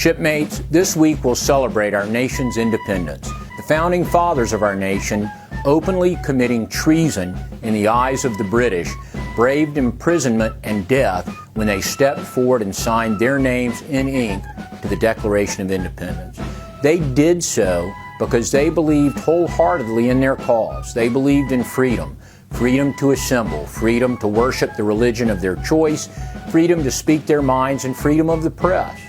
Shipmates, this week we'll celebrate our nation's independence. The founding fathers of our nation, openly committing treason in the eyes of the British, braved imprisonment and death when they stepped forward and signed their names in ink to the Declaration of Independence. They did so because they believed wholeheartedly in their cause. They believed in freedom, freedom to assemble, freedom to worship the religion of their choice, freedom to speak their minds, and freedom of the press.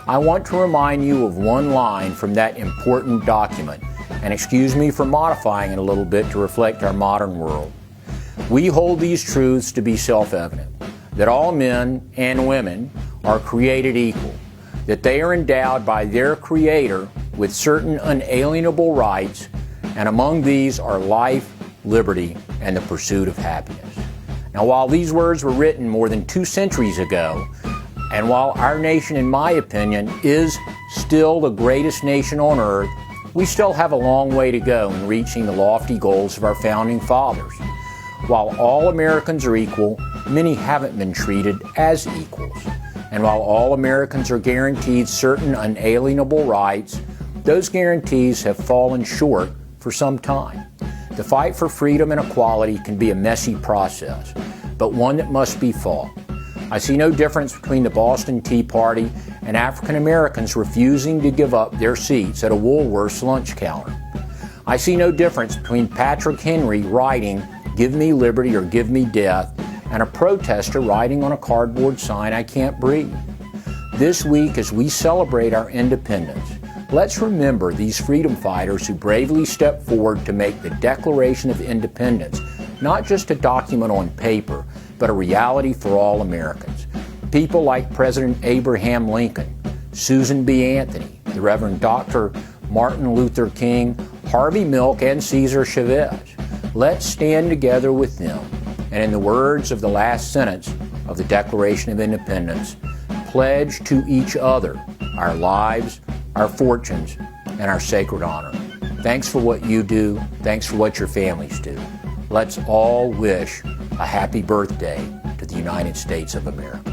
I want to remind you of one line from that important document, and excuse me for modifying it a little bit to reflect our modern world. We hold these truths to be self-evident, that all men and women are created equal, that they are endowed by their Creator with certain unalienable rights, and among these are life, liberty, and the pursuit of happiness. Now, while these words were written more than 2 centuries ago, and while our nation, in my opinion, is still the greatest nation on earth, we still have a long way to go in reaching the lofty goals of our founding fathers. While all Americans are equal, many haven't been treated as equals. And while all Americans are guaranteed certain unalienable rights, those guarantees have fallen short for some time. The fight for freedom and equality can be a messy process, but one that must be fought. I see no difference between the Boston Tea Party and African Americans refusing to give up their seats at a Woolworth's lunch counter. I see no difference between Patrick Henry writing, "Give me liberty or give me death," and a protester writing on a cardboard sign, "I can't breathe." This week, as we celebrate our independence, let's remember these freedom fighters who bravely stepped forward to make the Declaration of Independence not just a document on paper, but a reality for all Americans. People like President Abraham Lincoln, Susan B. Anthony, the Reverend Dr. Martin Luther King, Harvey Milk, and Cesar Chavez. Let's stand together with them, and in the words of the last sentence of the Declaration of Independence, pledge to each other our lives, our fortunes, and our sacred honor. Thanks for what you do. Thanks for what your families do. Let's all wish a happy birthday to the United States of America.